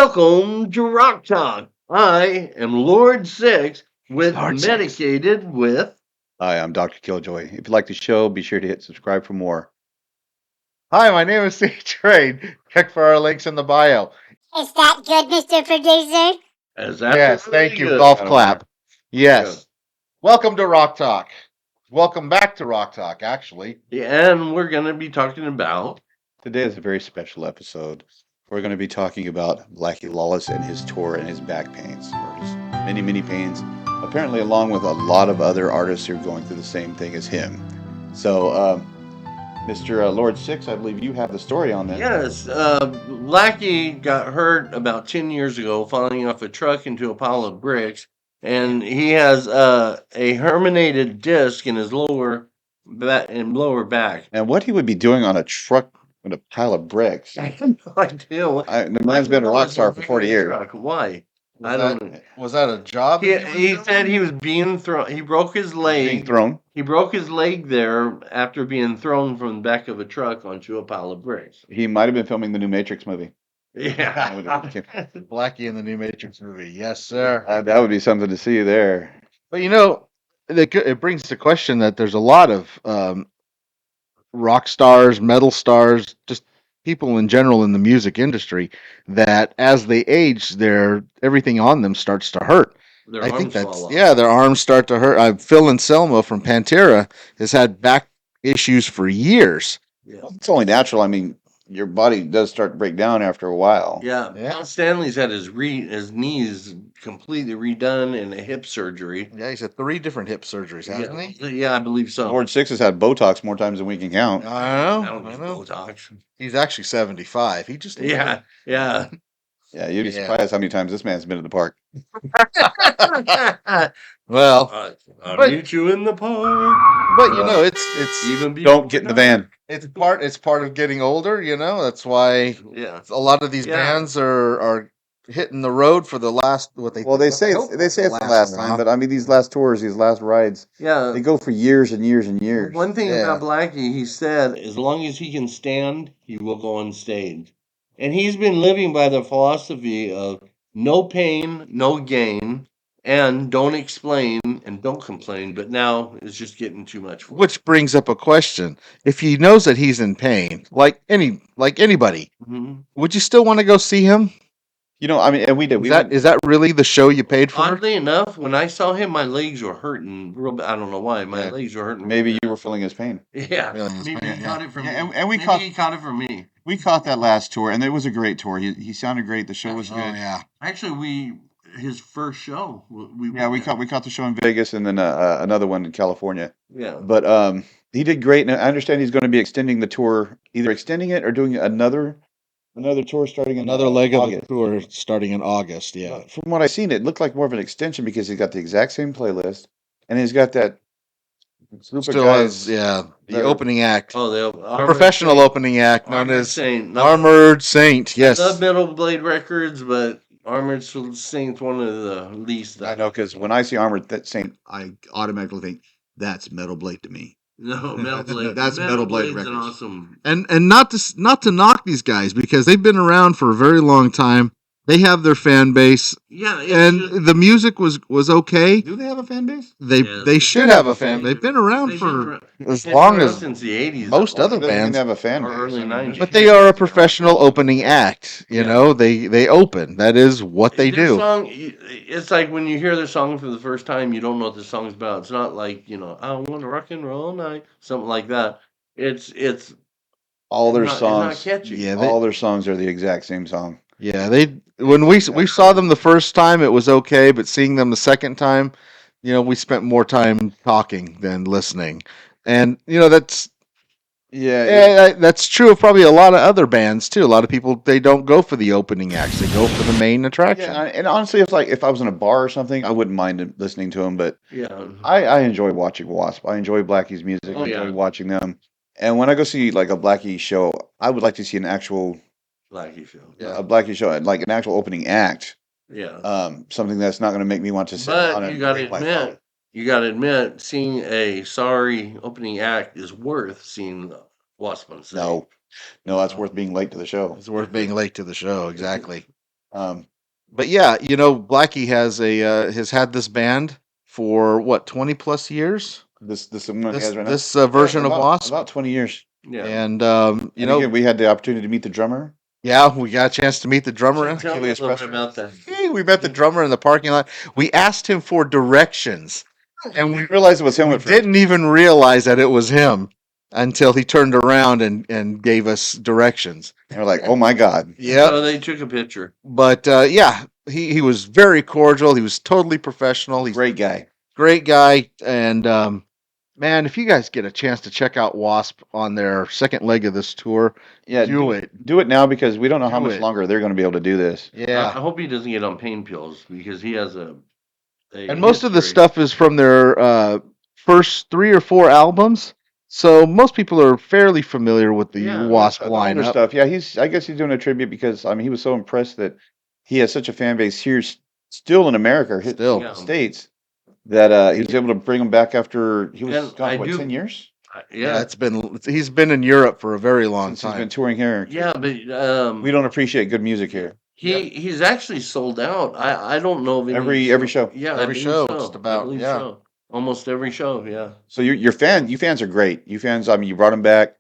Welcome to Rock Talk. I am Lord Sixx with Lord Sixx. Medicated with. Hi, I'm Dr. Killjoy. If you like the show, be sure to hit subscribe for more. Hi, my name is C Trade. Check for our links in the bio. Is that good, Mr. Producer? As Yes, absolutely thank you. good. Golf clap. Yeah. Yes. Welcome to Rock Talk. Welcome back to Rock Talk, actually. And we're going to be talking about. Today is a very special episode. We're going to be talking about Blackie Lawless and his tour and his back pains, or his many pains, apparently along with a lot of other artists who are going through the same thing as him. So, Mr. Lord Sixx, I believe you have the story on that. Yes, Blackie got hurt about 10 years ago falling off a truck into a pile of bricks. And he has a herniated disc in his lower back. And what he would be doing on a truck with a pile of bricks. I have no idea. The man's been a rock star for 40 years. Why? Was I don't know. Was that a job? He said he was being thrown. He broke his leg. Being thrown. He broke his leg there after being thrown from the back of a truck onto a pile of bricks. He might have been filming the new Matrix movie. Yeah. Blackie in the new Matrix movie. Yes, sir. That would be something to see there. But it brings to question that there's a lot of rock stars, metal stars, just people in general in the music industry that as they age, everything on them starts to hurt. Their I arms think fall off. their arms start to hurt. Phil Anselmo from Pantera has had back issues for years. Yeah. Well, it's only natural. I mean, your body does start to break down after a while. Yeah. Paul Stanley's had his knees completely redone and a hip surgery. Yeah, he's had 3 different hip surgeries, hasn't he? Yeah, I believe so. Lord Sixx has had Botox more times than we can count. I don't know. need Botox. He's actually 75. He just Yeah. Yeah, you'd be surprised how many times this man's been to the park. Well, I'll but- meet you in the park. but it's Even Don't get in the van. it's part of getting older. That's why Yeah. a lot of these bands are hitting the road for the last They say it's the last time, but I mean these last tours, these last rides, Yeah. they go for years and years and years. One thing about Blackie, he said, as long as he can stand, he will go on stage. And he's been living by the philosophy of no pain, no gain, and don't explain and don't complain. But now it's just getting too much for him. Which brings up a question: if he knows that he's in pain, like anybody, Mhm. would you still want to go see him? I mean, and we did. Is that really the show you paid for? Oddly enough, when I saw him, my legs were hurting real bad. I don't know why. My legs were hurting. Maybe you were feeling his pain. Yeah. Feeling his Maybe pain, he yeah. caught it from me. And Maybe he caught it from me. We caught that last tour, and it was a great tour. He sounded great. The show was good. yeah. Actually, his first show. We caught the show in Vegas, and then another one in California. Yeah. But he did great, and I understand he's going to be extending the tour, either extending it or doing another tour starting in Another leg August. of the tour starting in August. Yeah. From what I've seen, it looked like more of an extension because he's got the exact same playlist, and he's got that group of Still guys. has the that are- opening act, Oh, the a professional opening act known Armored as Saint. Armored Saint. I Yes. love Metal Blade Records, but Armored Saint's one of the least. I know, because when I see Armored Saint, I automatically think that's Metal Blade to me. No, Metal Blade. That's Metal Blade Blade's an Records. awesome. And not to knock these guys because they've been around for a very long time. They have their fan base, Yeah, and the music was okay. Do they have a fan base? They should have a fan. They've been around for as long as since the 80s. most other Doesn't mean bands. they have a fan Or base. early 90s. But they are a professional opening act. They open. That is what they Their do. Song, it's like when you hear the song for the first time, you don't know what the song's about. It's not like I want to rock and roll night, something like that. It's All their not, songs, it's not catchy. Yeah, all their songs are the exact same song. Yeah, when we saw them the first time, it was okay, but seeing them the second time, we spent more time talking than listening, and that's that's true of probably a lot of other bands too. A lot of people, they don't go for the opening acts; they go for the main attraction. Yeah, and honestly, if I was in a bar or something, I wouldn't mind listening to them. But Yeah. I enjoy watching Wasp. I enjoy Blackie's music. Oh, I enjoy yeah. watching them. And when I go see like a Blackie show, I would like to see an actual Blackie show. a Blackie show, like an actual opening act. Yeah. Something that's not going to make me want to sit on But it. you got to admit, seeing a sorry opening act is worth seeing the Wasp on stage. No, that's worth being late to the show. It's worth being late to the show. Exactly. But yeah, Blackie has had this band for what 20 plus years. This one he This has right now. this version of Wasp, About 20 years. Yeah. and And again, we had the opportunity to meet the drummer. yeah, we got a chance to meet the drummer. Tell me a little bit about that. Hey, we met the drummer in the parking lot. We asked him for directions, and we Realized it was him. we didn't even realize that it was him until he turned around and gave us directions. And we're like, oh my God. Yeah, So they took a picture. but yeah, he was very cordial. He was totally professional. He's Great guy. great guy, and man, if you guys get a chance to check out Wasp on their second leg of this tour, Yeah, do it. Do it now because we don't know how Do much it. longer they're going to be able to do this. I Yeah, hope he doesn't get on pain pills because he has a and most of the history. stuff is from their first 3 or 4 albums, so most people are fairly familiar with the Yeah, Wasp The older lineup. stuff. Yeah, I guess he's doing a tribute because I mean he was so impressed that he has such a fan base here, still in America, Still. Yeah. states, that he was able to bring them back after he was And gone I for what, do- 10 years Yeah, he's been in Europe for a very long since he's time. been touring here. Yeah, but We don't appreciate good music here. he's actually sold out. I don't know of any Every show. Yeah, I Every believe show, so. just about, I believe yeah. so. Almost every show. Yeah. So you fans are great. You fans, I mean, you brought them back.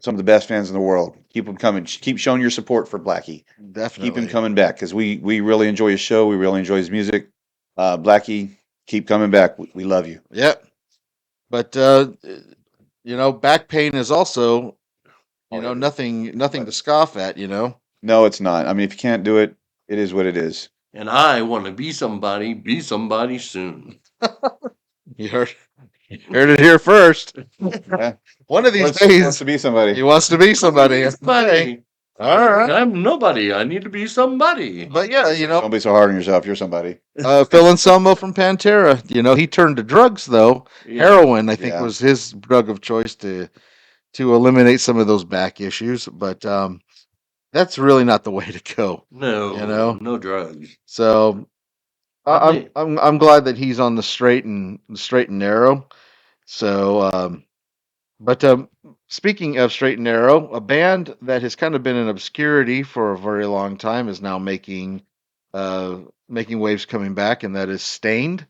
Some of the best fans in the world. Keep them coming. Keep showing your support for Blackie. Definitely. Keep him coming back because we really enjoy his show. We really enjoy his music. Blackie, keep coming back. We love you. Yep. But back pain is also, nothing to scoff at. No, it's not. I mean, if you can't do it, it is what it is. And I want to be somebody soon. You heard it here first. Yeah. One of these Wants days, to be somebody. he wants to be somebody. Somebody. All right. I'm nobody. I need to be somebody. But yeah, Don't be so hard on yourself. You're somebody. Phil Anselmo from Pantera. He turned to drugs though. Yeah. Heroin, I think, Yeah. was his drug of choice to eliminate some of those back issues. But that's really not the way to go. No, no drugs. So I'm glad that he's on the straight and narrow. So, but speaking of straight and narrow, a band that has kind of been in obscurity for a very long time is now making waves coming back, and that is Stained.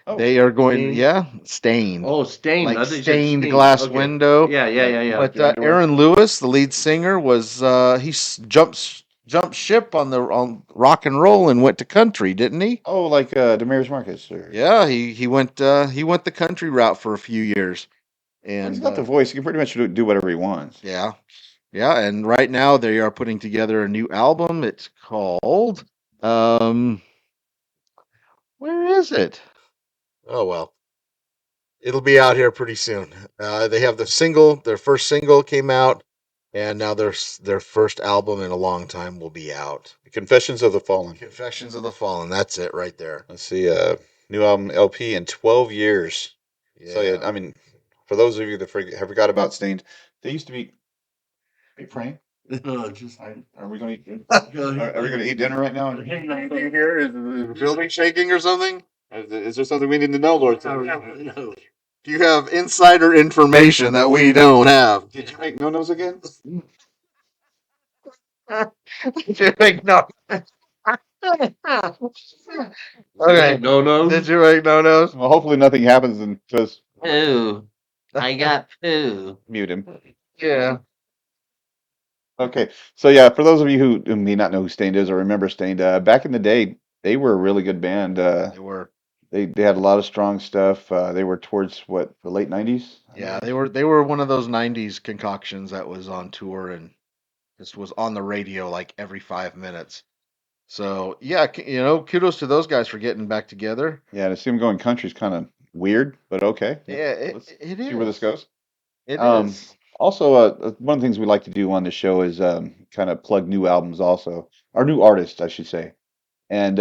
Oh, They are going, Stained? Stained. Oh, stained. Like I think you said stained stained. glass Okay. window. Yeah. But Your underwear. Aaron Lewis, the lead singer, was jumped ship on rock and roll and went to country, didn't he? Oh, like Damaris Marcus. Or... Yeah, he went the country route for a few years, and he's got the voice. He can pretty much do whatever he wants. yeah, and right now they are putting together a new album. It's called where is it? Oh well, it'll be out here pretty soon. They have their first single came out, and now their first album in a long time will be out. Confessions of the Fallen. Confessions of the Fallen. That's it right there. Let's see. New album LP in 12 years. Yeah. So yeah, I mean, for those of you that have forgot about Stained, they used to be. Hey, Frank, No, just are we going to eat? Are we going to eat dinner right now? Here is the building shaking or something? Is there something we need to know, Lord? No. Do you have insider information that we don't have? Did you make no-nos again? Did you make no? Okay. No. Did you make no-nos? Well, hopefully nothing happens and just Poo. I got poo. mute him. Yeah. Okay, so yeah, for those of you who may not know who Stained is or remember Stained, back in the day, they were a really good band. They were. They had a lot of strong stuff. They were towards what, the late 90s? Yeah, they were one of those '90s concoctions that was on tour and just was on the radio like every 5 minutes. So yeah, kudos to those guys for getting back together. Yeah, to see them going country is kind of weird, but okay. Yeah, Let's it see is. where this goes. It is. Also, one of the things we like to do on the show is kind of plug new albums, also, or new artists, I should say. And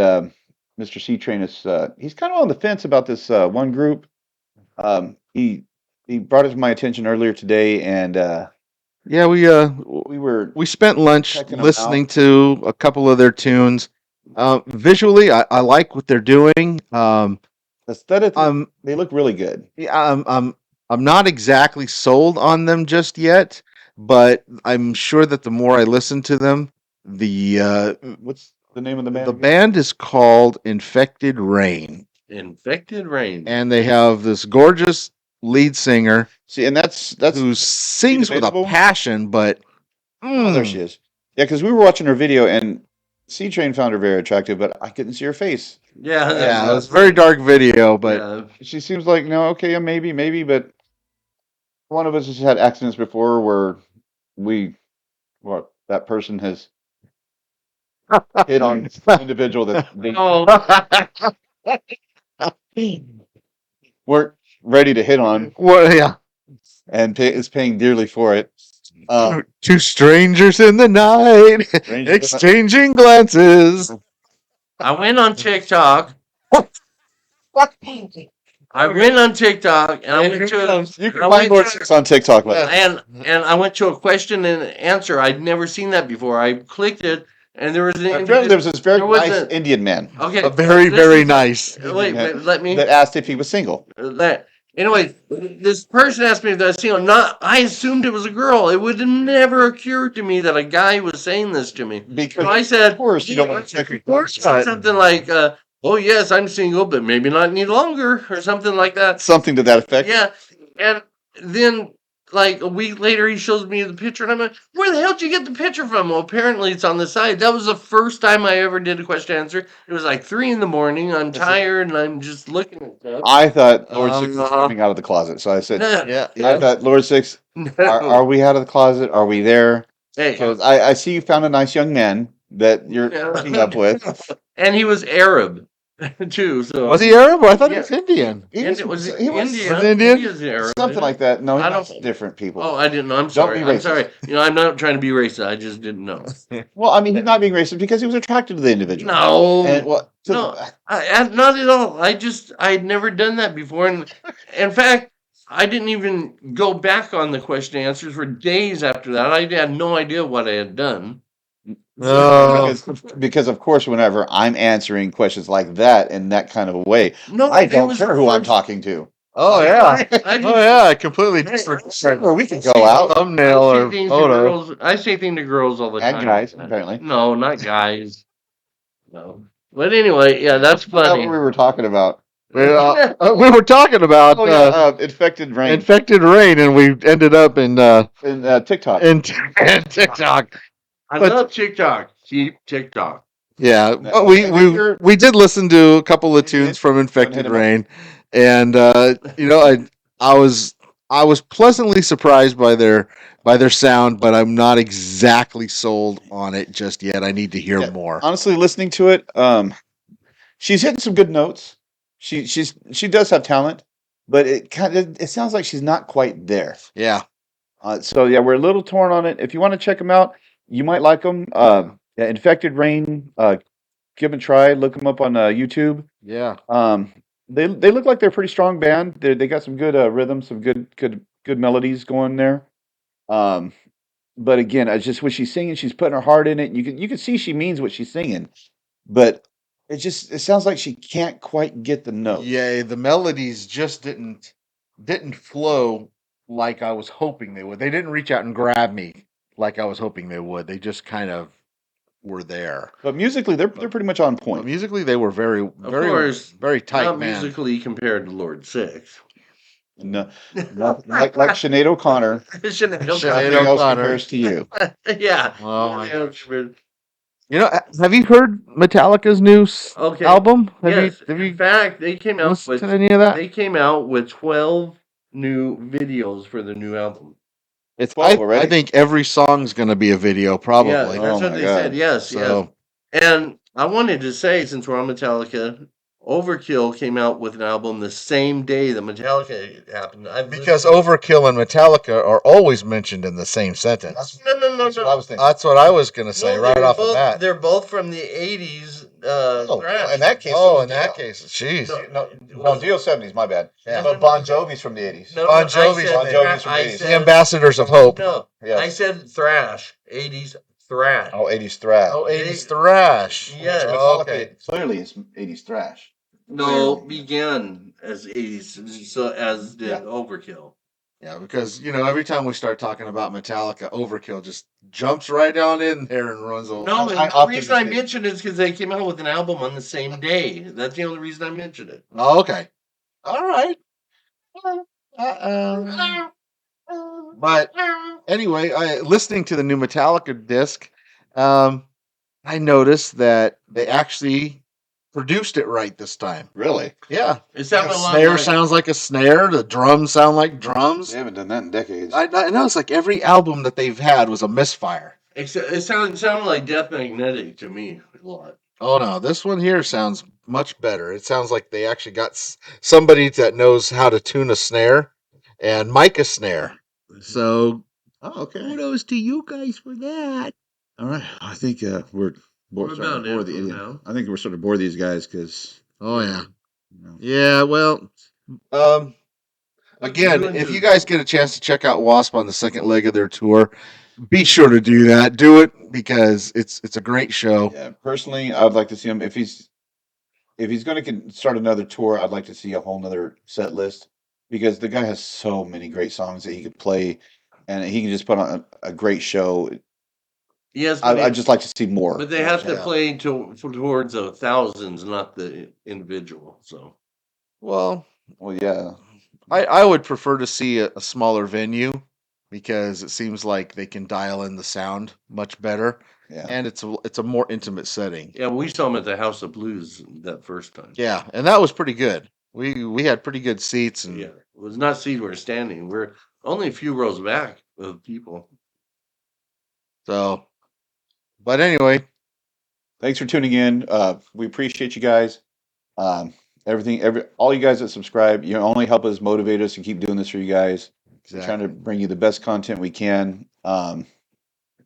Mr. C Train is he's kind of on the fence about this one group. He brought it to my attention earlier today, and Yeah, we spent lunch checking 'em listening out. to a couple of their tunes. Visually, I like what they're doing. Aesthetically, they look really good. Yeah, I'm not exactly sold on them just yet, but I'm sure that the more I listen to them, What's the name of the band? The band is called Infected Rain, Infected Rain. and they have this gorgeous lead singer See, and that's who sings with a debatable. passion, but Oh, there she is. Yeah, because we were watching her video, and C Train found her very attractive, but I couldn't see her face. Yeah, yeah, it was a very dark video, but yeah. She seems like, no, okay, yeah, maybe, but one of us has had accidents before where that person has hit on an individual that they Oh, weren't ready to hit on well, yeah. and is paying dearly for it. Two strangers in the night, Strangers in the- exchanging glances. I went on TikTok. I went on TikTok and I went to You can find Lord Sixx on TikTok. and I went to a question and answer. I'd never seen that before. I clicked it and there was an Apparently, there was this very there was nice a- Indian man okay, But very, this very is- nice. Wait, let me. that asked if he was single. Anyway, this person asked me if I was single. I assumed it was a girl. It would have never occurred to me that a guy was saying this to me. Because So I said, of course you don't want to check your something like, "Oh yes, I'm single, but maybe not any longer," or something like that. something to that effect. Yeah, and then like a week later, he shows me the picture, and I'm like, "Where the hell did you get the picture from?" Well, apparently it's on the side. That was the first time I ever did a question answer. It was like 3 a.m. I'm tired, and I'm just looking at stuff. I thought Lord Sixx was coming out of the closet, so I said, No, I thought, Lord Sixx, no. are we out of the closet? Are we there? Hey, Because I see you found a nice young man that you're hooking up with. and he was Arab too. So Was he Arab? I thought Yeah. he was Indian. He And it was Indian. Was Indian? He is Arab. something like that. No, I he's don't- different people. Oh, I didn't know. I'm Don't sorry. be I'm racist. sorry. I'm not trying to be racist. I just didn't know. Well, I mean, he's not being racist because he was attracted to the individual. No. And, No. Not at all. I had never done that before, and in fact, I didn't even go back on the question and answers for days after that. I had no idea what I had done. No. because of course, whenever I'm answering questions like that in that kind of a way, No, I it don't was care the who I'm first- talking to. Oh yeah. I Oh yeah. I completely disregard Or we can go out thumbnail I say or things to photo. girls. I say things to girls all the and time. guys, apparently. No, not guys. No. But anyway, yeah, that's That's funny. what we were talking about. We were talking about Infected rain infected rain, and we ended up in TikTok. in TikTok. I But- love TikTok. Keep TikTok. Yeah, That- we did listen to a couple of We tunes did. from Hit Infected 'em up. Rain, and I was pleasantly surprised by their sound, but I'm not exactly sold on it just yet. I need to hear Yeah, more. Honestly, listening to it, she's hitting some good notes. She does have talent, but it sounds like she's not quite there. Yeah, So yeah, we're a little torn on it. If you want to check them out, you might like them. Yeah, Infected Rain. Give them a try. Look them up on YouTube. yeah. They look like they're a pretty strong band. They got some good rhythms, some good melodies going there. But again, I just when she's singing, she's putting her heart in it. And you can see she means what she's singing, but it sounds like she can't quite get the note. Yeah, the melodies just didn't flow like I was hoping they would. They didn't reach out and grab me like I was hoping they would. They just kind of were there. But musically, they're pretty much on But point. musically, they were very, very, course, very tight, Not man. musically compared to Lord Sixx. No, like Sinead O'Connor. Sinead Sinead Nothing else O'Connor. compares to you. Yeah. Oh, Yeah, you know, have you heard Metallica's new Okay. album? Yes. Have In you fact, they came out listened with to any of that? they came out with 12 new videos for the new album. It's 12 already? I think every song's going to be a video, probably. Yeah, that's Oh what my they God. said. Yes, So yes. And I wanted to say, since we're on Metallica, Overkill came out with an album the same day that Metallica happened. because Overkill and Metallica are always mentioned in the same sentence. no, That's what I was thinking. That's what I was going to say No, right they're off both, the bat. They're both from the 80s. thrash. in that case, Oh, in that case, jeez. no, Dio 70s, my bad. Yeah. But Bon Jovi's from the 80s. No, Bon I Jovi's said Bon Jovi's from I the 80s. The said- Ambassadors of Hope. No, Yes. I said thrash. 80s thrash. Oh, 80s thrash. Oh, 80s thrash. Yeah. Oh, okay. Clearly, it's 80s thrash. No, began as 80s, so as did Yeah. Overkill. Yeah, because every time we start talking about Metallica, Overkill just jumps right down in there and runs over. No, I the reason I optimistic. mentioned it is because they came out with an album on the same day. That's the only reason I mentioned it. Oh, okay. All right. But anyway, listening to the new Metallica disc, um, I noticed that they actually produced it right this time. Really? Yeah. It The sounded a lot snare like sounds like a snare. The drums sound like drums. They haven't done that in decades. I know it's like every album that they've had was a misfire. it sounded like Death Magnetic to me a lot. Oh no, this one here sounds much better. It sounds like they actually got somebody that knows how to tune a snare and mic a snare. So Oh, okay. kudos to you guys for that. All right. I think we're What starting about to bore it the from idiot. now? I think we're starting to bore these guys because. Oh yeah. You know, Yeah, well, um, again, if you guys get a chance to check out Wasp on the second leg of their tour, be sure to do that. Do it because it's a great show. yeah. Personally, I would like to see him if he's going to start another tour. I'd like to see a whole nother set list because the guy has so many great songs that he could play, and he can just put on a great show. Yes, I'd just like to see more. but they more have to stuff. play towards the thousands, not the individual. So Well, Well, yeah. I would prefer to see a smaller venue because it seems like they can dial in the sound much better, Yeah. and it's a more intimate setting. yeah, we saw him at the House of Blues that first time. Yeah, and that was pretty good. We had pretty good seats, and Yeah, it was not seat we're standing. We're only a few rows back of people. so. But anyway, Thanks for tuning in. We appreciate you guys. All you guys that subscribe, you only help us motivate us to keep doing this for you guys. We're trying to bring you the best content we can.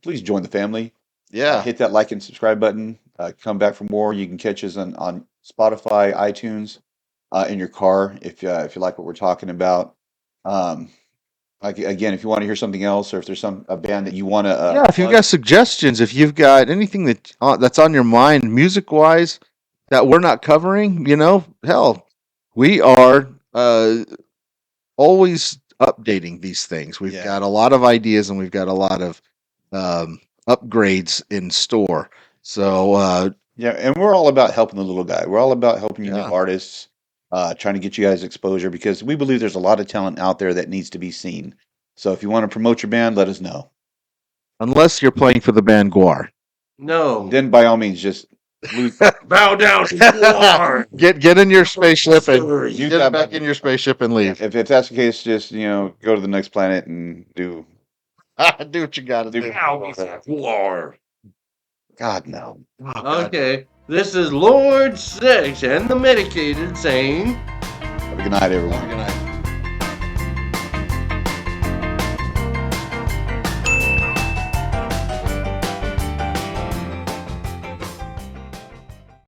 Please join the family. Yeah. Hit that like and subscribe button. Come back for more. You can catch us on Spotify, iTunes, in your car if you like what we're talking about. Again, if you want to hear something else, or if there's a band that you want to, Yeah, if you've got suggestions, if you've got anything that's on your mind, music wise, that we're not covering, hell, we are always updating these things. We've got a lot of ideas and we've got a lot of upgrades in store. So yeah, and we're all about helping the little guy. We're all about helping you new Yeah. artists, trying to get you guys exposure because we believe there's a lot of talent out there that needs to be seen. So if you want to promote your band, let us know. unless you're playing for the band Guar, No, Then by all means, just bow down to war. get in your spaceship and Use get back in your spaceship and leave. if that's the case, just go to the next planet and do. Do what you got to do. War. God no. Oh, God. Okay, this is Lord Sixx and the Medicated saying. Have a good night, everyone. Good night.